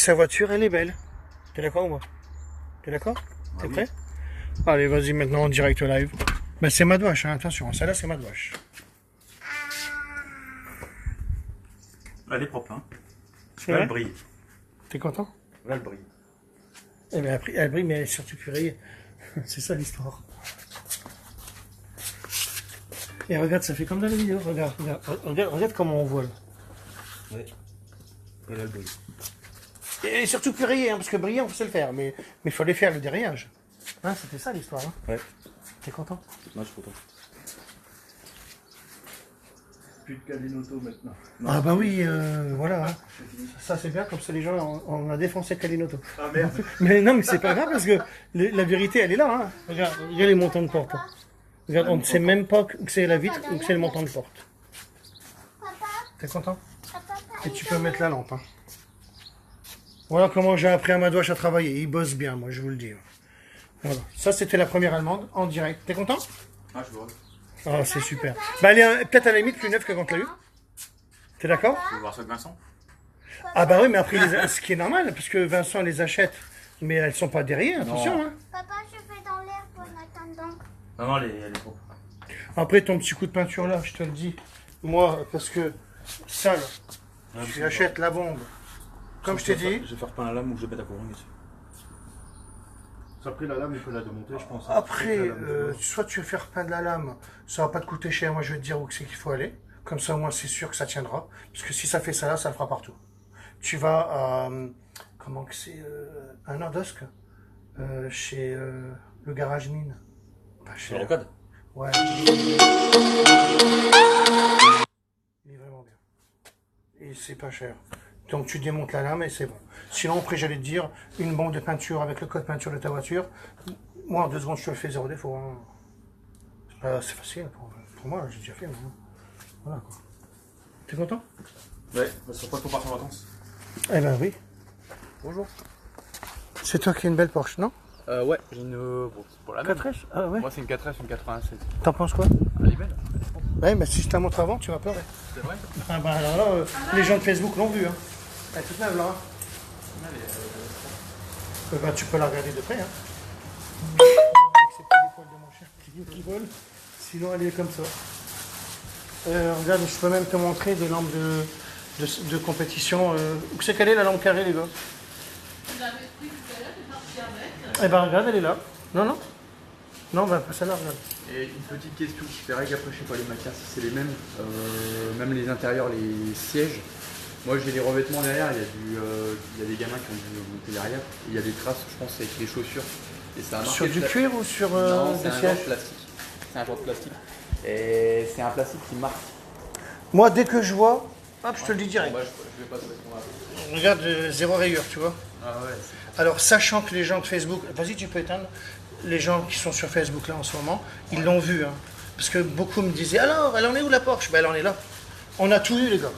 sa voiture, elle est belle. T'es d'accord ou moi? T'es d'accord? T'es prêt? Allez, vas-y maintenant en direct live. Ben, c'est Madouache, hein, attention, celle-là c'est Madouache. Elle est propre, hein. C'est Là, vrai? elle brille. T'es content? Là, elle brille. Eh bien, elle brille, mais elle est surtout plus rayée. C'est ça l'histoire. Et regarde, ça fait comme dans la vidéo. Regarde comment on voit là. Ouais. Et là, elle brille. Et surtout plus rayée, hein, parce que briller, on sait le faire, mais il fallait faire le dérayage. Hein, c'était ça l'histoire. Hein. Ouais. T'es content? Moi, je suis content. Plus de Kalinoto maintenant. Non. Ah bah oui, voilà. Hein. Ça c'est bien, comme ça les gens, on a défoncé Kalinoto. Ah merde. Mais non, mais c'est pas grave parce que la vérité, elle est là. Hein. Regarde les montants de porte. Hein. Regarde, on ne sait même pas que c'est la vitre ou que c'est le montant de porte. T'es content? Et tu peux mettre la lampe. Hein. Voilà comment j'ai appris à Madouache à travailler. Il bosse bien, moi, je vous le dis. Voilà. Ça, c'était la première allemande en direct. T'es content? Ah, je vois. Ah, c'est super. Bah, elle est peut-être à la limite plus neuve que quand tu l'as eu. T'es d'accord? Tu veux voir ça avec Vincent? Ah bah oui, mais après, ce qui est normal, parce que Vincent les achète, mais elles sont pas derrière, attention. Hein. Papa, je fais dans l'air pour mettre dedans. Non, non, elle est propre. Après, ton petit coup de peinture là, je te le dis, moi, parce que ça, là, tu achètes la bombe. Comme je t'ai dit. Je vais faire peindre la lame ou je vais mettre la couronne dessus. Après, la lame, il peut la démonter, je pense. Après, soit tu veux faire peindre la lame, ça va pas te coûter cher, moi je vais te dire où c'est qu'il faut aller. Comme ça, au moins, c'est sûr que ça tiendra. Parce que si ça fait ça là, ça le fera partout. Tu vas à, comment que c'est, un Nordosk, chez le garage mine. Pas Sur cher. le rocade? Ouais. Il est vraiment bien. Et c'est pas cher. Donc tu démontes la lame et c'est bon. Sinon, après, j'allais te dire, une bombe de peinture avec le code peinture de ta voiture. Moi, en 2 secondes, je te le fais zéro défaut. Hein. C'est facile pour moi, j'ai déjà fait. Hein. Voilà quoi. T'es content? Ouais, bah, sur quoi qu'on part en vacances? Eh ben oui. Bonjour. C'est toi qui as une belle Porsche, non? Ouais, j'ai une. Bon, c'est pour la même. 4S? Ah ouais. Moi, c'est une 4S, une 87. T'en penses quoi? Elle est belle. Ouais, mais si je te la montre avant, tu vas pleurer. C'est vrai? Ah bah alors là, les gens de Facebook l'ont vu. Hein. Elle est toute neuve là. Hein. Bah, tu peux la regarder de près. Hein. Excepté les poils de mon chien qui volent. Sinon, elle est comme ça. Regarde, je peux même te montrer des lampes de compétition. Où c'est qu'elle est la lampe carrée, les gars? Je l'avais pris tout à l'heure, j'ai parti avec. Eh ben regarde, elle est là. Non, non. Non, bah pas celle-là, regarde. Et une petite question qui fait règle, après je sais pas les matières si c'est les mêmes, même les intérieurs, les sièges. Moi j'ai les revêtements derrière, il y a des gamins qui ont dû monter derrière, et il y a des traces je pense avec les chaussures. Et ça a marqué Sur du cuir ou sur non, c'est des un genre sièges? de plastique. C'est un genre de plastique. Et c'est un plastique qui marque. Moi, dès que je vois, hop, je te le dis direct. Bon, bah, je vais pas te répondre. Regarde, zéro rayure, tu vois. Ah ouais, Alors, sachant que les gens de Facebook, vas-y, tu peux éteindre, les gens qui sont sur Facebook là en ce moment, ils l'ont vu. Hein. Parce que beaucoup me disaient, alors, elle en est où la Porsche? Ben, elle en est là. On a tout eu, les gars.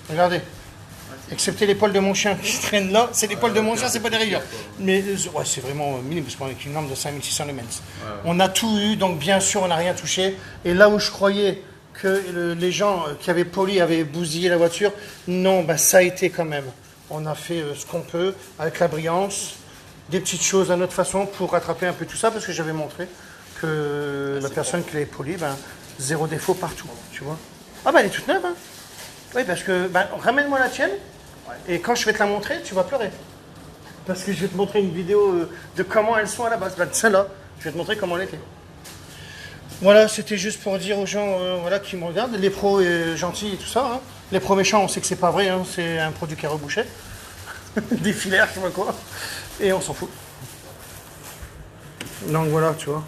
Regardez. Excepté les poils de mon chien qui traînent là, c'est les poils de mon chien, c'est pas des rayures. Mais ouais, c'est vraiment minime parce qu'on est avec une lampe de 5600 lumens. On a tout eu, donc bien sûr, on n'a rien touché. Et là où je croyais que les gens qui avaient poli avaient bousillé la voiture, non, bah, ça a été quand même. On a fait ce qu'on peut avec la brillance, des petites choses à notre façon pour rattraper un peu tout ça parce que j'avais montré que la personne qui l'avait poli, ben, zéro défaut partout, tu vois. Ah bah elle est toute neuve, hein. Oui, parce que, ben, ramène-moi la tienne, et quand je vais te la montrer, tu vas pleurer. Parce que je vais te montrer une vidéo de comment elles sont à la base. Ben, celle-là, je vais te montrer comment elle était. Voilà, c'était juste pour dire aux gens voilà, qui me regardent, les pros gentils et tout ça. Hein. Les pros méchants, on sait que c'est pas vrai, hein, c'est un produit qui est rebouché. Des filaires, je sais pas quoi. Et on s'en fout. Donc voilà, tu vois.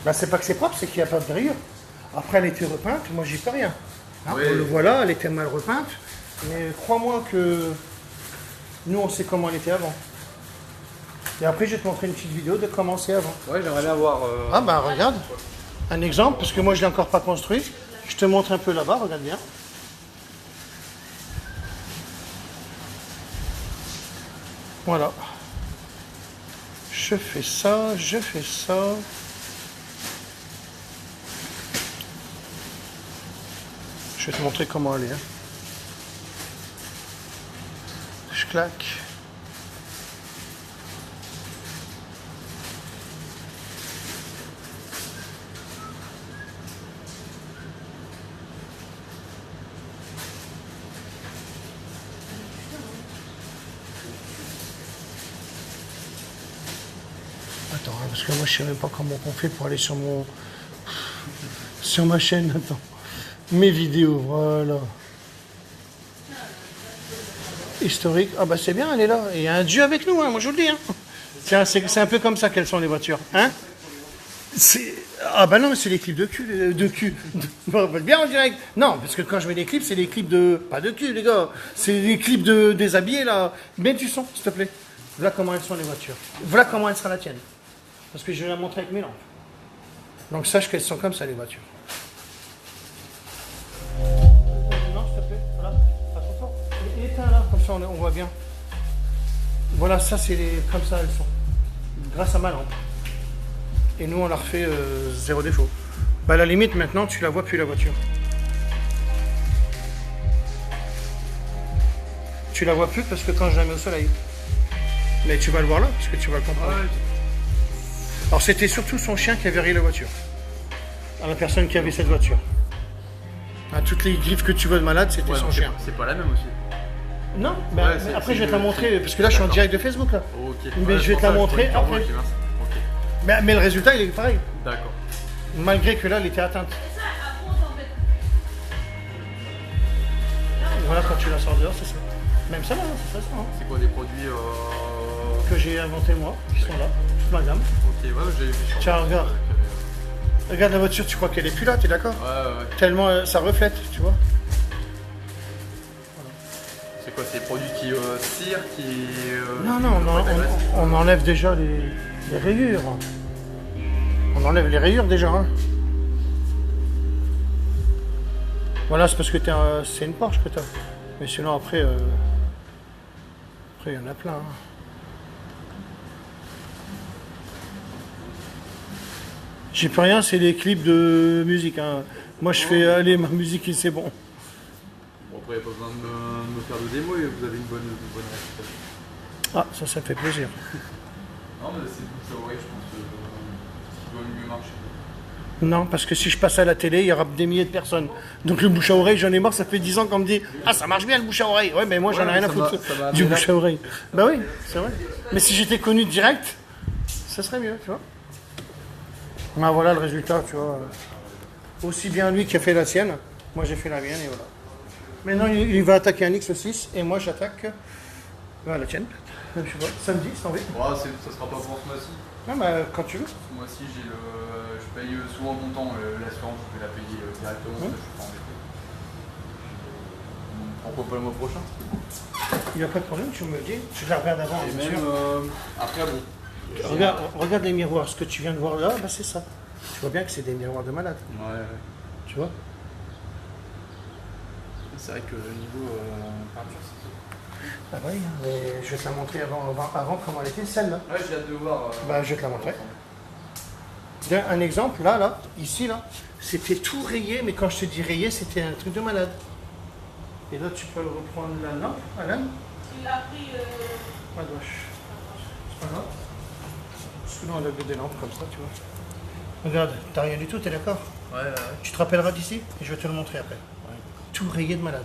Ben, c'est pas que c'est propre, c'est qu'il n'y a pas de rayures. Après, elle était repeinte, moi j'y peux rien. Hein, Oui. on le voit là, elle était mal repeinte. Mais crois-moi que nous, on sait comment elle était avant. Et après, je vais te montrer une petite vidéo de comment c'est avant. Ouais, j'aimerais bien voir. Ah bah regarde, un exemple, parce que moi je l'ai encore pas construit. Je te montre un peu là-bas, regarde bien. Voilà. Je fais ça, je fais ça. Je vais te montrer comment elle est. Hein. clac. Attends, hein, parce que moi je sais même pas comment on fait pour aller sur ma chaîne. Attends, mes vidéos, voilà. Historique. Ah bah c'est bien, elle est là. Et il y a un dieu avec nous, hein, moi je vous le dis. Hein. C'est un peu comme ça qu'elles sont les voitures. Hein. Ah bah non, c'est les clips de cul. On va bien en direct. Non, parce que quand je mets des clips, c'est des clips de... Pas de cul, les gars. C'est des clips de déshabillés, là. Mets du son, s'il te plaît. Voilà comment elles sont les voitures. Voilà comment elle sera la tienne. Parce que je vais la montrer avec mes lampes. Donc sache qu'elles sont comme ça, les voitures. Non, s'il te plaît. Voilà. Pas trop fort. Éteins là, comme ça on voit bien. Voilà, ça c'est comme ça elles sont. Grâce à ma lampe. Et nous on leur fait zéro défaut. Bah à la limite maintenant tu la vois plus la voiture. Tu la vois plus parce que quand je la mets au soleil. Mais tu vas le voir là, parce que tu vas le comprendre. Ah ouais. Alors c'était surtout son chien qui avait rayé la voiture. À la personne qui avait cette voiture. À toutes les griffes que tu vois de malade, c'était Ouais, son donc chien. c'est pas la même aussi. Non, Ouais, mais après je vais te la montrer, parce que là je suis en D'accord. direct de Facebook là. Ok. Mais je vais te la montrer après. après. Mais le résultat il est pareil. D'accord. Malgré que là elle était atteinte. Voilà quand tu la sors dehors, c'est ça. Même ça là, c'est ça. Hein. C'est quoi des produits Que j'ai inventé moi, qui sont là, toute ma gamme. Ok, ouais, j'ai vu sur Tiens, le- regarde. Regarde la voiture, tu crois qu'elle est plus là, t'es d'accord? Ouais. Tellement ça reflète, tu vois. C'est quoi, c'est des produits qui cirent, qui... Non, on enlève déjà les rayures. On enlève les rayures déjà. Hein. Voilà, c'est parce que c'est une Porsche que t'as. Mais sinon après, il y en a plein. Hein. J'ai plus rien, c'est les clips de musique. Hein. Moi je fais aller ma musique et c'est bon. Bon, après, il n'y a pas besoin de me faire de démo, et vous avez une bonne réputation. Ah, ça me fait plaisir. Non, mais c'est tout ça, ouais, je pense que ce qui doit le mieux marcher. Non, parce que si je passe à la télé, il y aura des milliers de personnes. Donc le bouche à oreille, j'en ai marre, ça fait 10 ans qu'on me dit « Ah, ça marche bien le bouche à oreille !» Ouais, mais moi j'en ai rien à foutre du bouche à oreille. Bah oui, c'est vrai. Mais si j'étais connu direct, ça serait mieux, tu vois. Ben voilà le résultat, tu vois. Aussi bien lui qui a fait la sienne, moi j'ai fait la mienne et voilà. Maintenant il va attaquer un X6 et moi j'attaque la tienne. Je sais pas, samedi, si t'as envie. Ouais, ça sera pas pour ce mois-ci. Non, bah quand tu veux. Ce mois-ci, je paye souvent montant l'assurance, je vais la payer directement, parce que je suis pas embêté. Pourquoi pas le mois prochain? Il n'y a pas de problème, tu me le dis. Je la regarde avant, Et bien même, sûr. après, bon. Regarde les miroirs, ce que tu viens de voir là, bah c'est ça. Tu vois bien que c'est des miroirs de malade, Ouais. tu vois. C'est vrai que niveau peinture, c'est tout. Ah oui, mais je vais te la montrer avant comment elle était, celle-là. Ouais, j'ai hâte de voir. Bah je vais te la montrer. Un exemple, là, ici, là, c'était tout rayé, mais quand je te dis rayé, c'était un truc de malade. Et là, tu peux reprendre la lampe, Alan. Il a pris. À gauche. C'est pas grave. Parce que là, on a des lampes comme ça, tu vois. Regarde, t'as rien du tout, t'es d'accord? Ouais. Tu te rappelleras d'ici et je vais te le montrer après. Tout rayé de malade.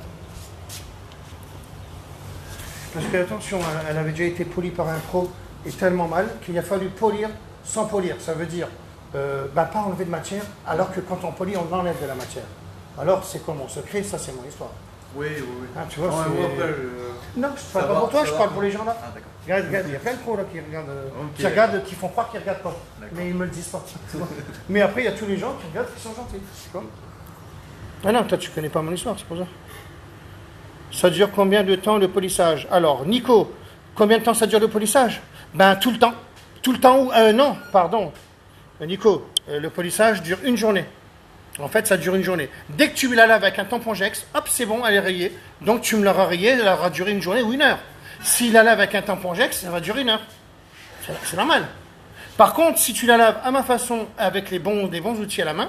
Parce que attention, elle avait déjà été polie par un pro et tellement mal qu'il a fallu polir sans polir. Ça veut dire pas enlever de matière, alors que quand on polit, on enlève de la matière. Alors c'est comment on se crée, ça c'est mon histoire. Oui. Hein, tu vois, Ouais, c'est- moi, après, Non, je Ça parle pas va, pour toi, ça je va. parle pour les gens là. Ah, d'accord. Regarde, il y a plein de pros là qui regardent, Ok. qui font croire qu'ils regardent pas. D'accord. Mais ils me le disent pas. tu vois. Mais après, il y a tous les gens qui regardent qui sont gentils. Tu vois. Ah non, toi tu connais pas mon histoire, c'est pour ça. Ça dure combien de temps le polissage? Alors, Nico, combien de temps ça dure le polissage? Ben tout le temps. Tout le temps où... non, pardon. Nico, le polissage dure une journée. En fait, ça dure une journée. Dès que tu la laves avec un tampon Jex, hop, c'est bon, elle est rayée. Donc tu me l'auras rayée, elle aura duré une journée ou une heure. Si la lave avec un tampon Jex, ça va durer une heure. C'est normal. Par contre, si tu la laves à ma façon, avec des bons outils à la main,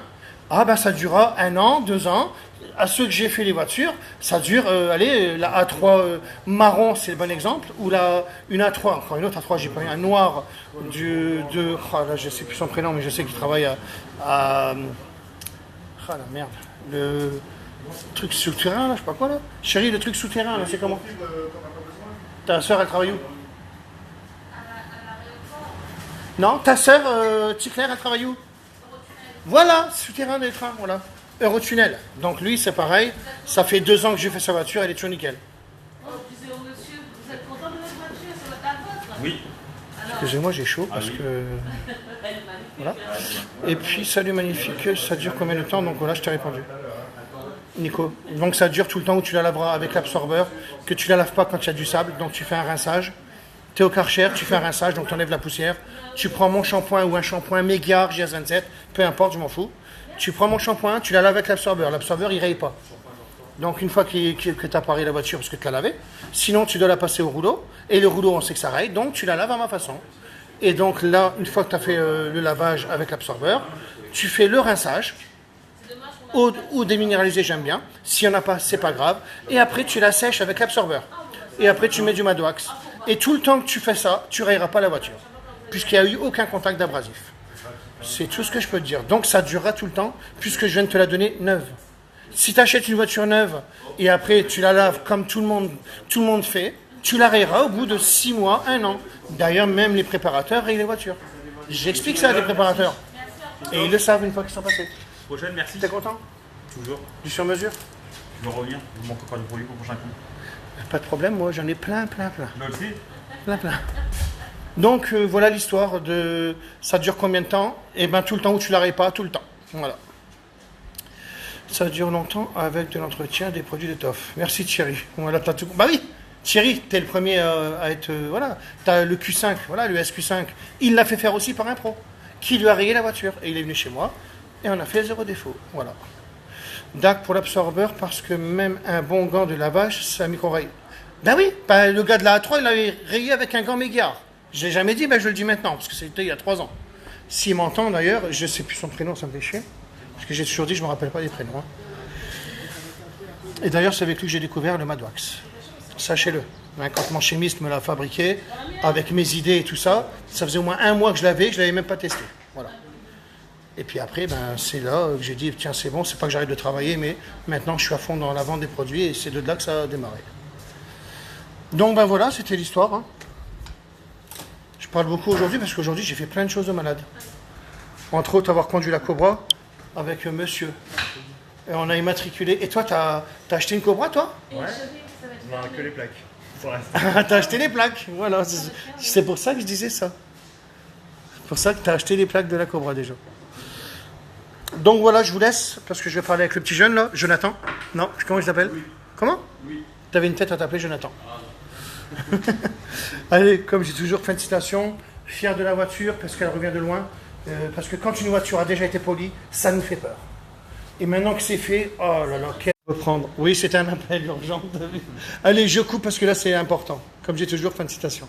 ah ben ça durera 1 an, 2 ans, à ceux que j'ai fait les voitures, ça dure, allez, la A3 marron, c'est le bon exemple, ou une A3, encore une autre A3, j'ai pas eu un noir là, je sais plus son prénom, mais je sais qu'il travaille ah la merde, le truc souterrain, là, je sais pas quoi, là. Chérie, le truc souterrain, là, c'est comment? Ta soeur, elle travaille où? Non, ta soeur, Ticlair, elle travaille où? Voilà, souterrain des trains, voilà. Eurotunnel. Donc lui, c'est pareil. Ça fait 2 ans que j'ai fait sa voiture, elle est toujours nickel. Oh, disais au monsieur, vous êtes content de votre voiture, c'est votre vôtre? Oui. Excusez-moi, j'ai chaud parce que... Elle est magnifique. Voilà. Et puis, salut magnifique, ça dure combien de temps? Donc voilà, je t'ai répondu. Nico. Donc ça dure tout le temps où tu la laveras avec l'absorbeur, que tu la laves pas quand il y a du sable, donc tu fais un rinçage. Tu es au Karcher, tu fais un rinçage, donc tu enlèves la poussière. Tu prends mon shampoing ou un shampoing Megard GS27, peu importe, je m'en fous. Tu prends mon shampoing, tu la laves avec l'absorbeur. L'absorbeur, il raye pas. Donc une fois que tu as paré la voiture parce que tu l'as lavée, sinon tu dois la passer au rouleau. Et le rouleau, on sait que ça raye, donc tu la laves à ma façon. Et donc là, une fois que tu as fait le lavage avec l'absorbeur, tu fais le rinçage. Ou déminéralisé, j'aime bien. S'il n'y en a pas, c'est pas grave. Et après, tu la sèches avec l'absorbeur. Et après, tu mets du Madwax. Et tout le temps que tu fais ça, tu rayeras pas la voiture. Puisqu'il n'y a eu aucun contact d'abrasif. C'est tout ce que je peux te dire. Donc ça durera tout le temps, puisque je viens de te la donner neuve. Si tu achètes une voiture neuve, et après tu la laves comme tout le monde fait, tu la rayeras au bout de 6 mois, 1 an. D'ailleurs, même les préparateurs rayent les voitures. J'explique ça à des préparateurs. Et ils le savent une fois qu'ils sont passés. Prochaine, merci. T'es content? Toujours. Du sur-mesure? Je vais revenir. Il me manque encore du produit pour le prochain coup. Pas de problème, moi j'en ai plein. Là aussi. Plein. Donc voilà l'histoire de... Ça dure combien de temps? Eh bien tout le temps où tu la rayes pas, tout le temps. Voilà. Ça dure longtemps avec de l'entretien des produits d'étoffe. Merci Thierry. Voilà, t'as tout... Bah oui, Thierry, t'es le premier à être... voilà. T'as le Q5, voilà, le SQ5. Il l'a fait faire aussi par un pro, qui lui a rayé la voiture. Et il est venu chez moi, et on a fait 0 défaut. Voilà. DAC pour l'absorbeur, parce que même un bon gant de lavage, ça micro-raye. Ben oui, le gars de la A3, il l'avait rayé avec un gant Megard. Je ne l'ai jamais dit, ben je le dis maintenant, parce que c'était il y a 3 ans. S'il m'entend d'ailleurs, je ne sais plus son prénom, ça me fait chier. Parce que j'ai toujours dit, je ne me rappelle pas des prénoms. Hein. Et d'ailleurs, c'est avec lui que j'ai découvert le Madwax. Sachez-le. Hein, quand mon chimiste me l'a fabriqué, avec mes idées et tout ça, ça faisait au moins 1 mois que je l'avais même pas testé. Voilà. Et puis après, ben, c'est là que j'ai dit, tiens, c'est bon, c'est pas que j'arrête de travailler, mais maintenant je suis à fond dans la vente des produits et c'est de là que ça a démarré. Donc ben voilà, c'était l'histoire. Hein. Je parle beaucoup aujourd'hui parce qu'aujourd'hui j'ai fait plein de choses de malade. Entre autres, avoir conduit la Cobra avec monsieur. Et on a immatriculé. Et toi, t'as acheté une Cobra, toi? Ouais. Non, que les plaques. T'as acheté les plaques, voilà. C'est pour ça que je disais ça. C'est pour ça que t'as acheté les plaques de la Cobra déjà. Donc voilà, je vous laisse, parce que je vais parler avec le petit jeune là, Jonathan. Non, comment il s'appelle? Oui. Comment? Oui. T'avais une tête à t'appeler Jonathan. Allez, comme j'ai toujours fait une citation, fier de la voiture parce qu'elle revient de loin, parce que quand une voiture a déjà été polie, ça nous fait peur. Et maintenant que c'est fait, oh là là, quel reprendre. Oui, c'était un appel urgent. Allez, je coupe parce que là c'est important. Comme j'ai toujours fait une citation.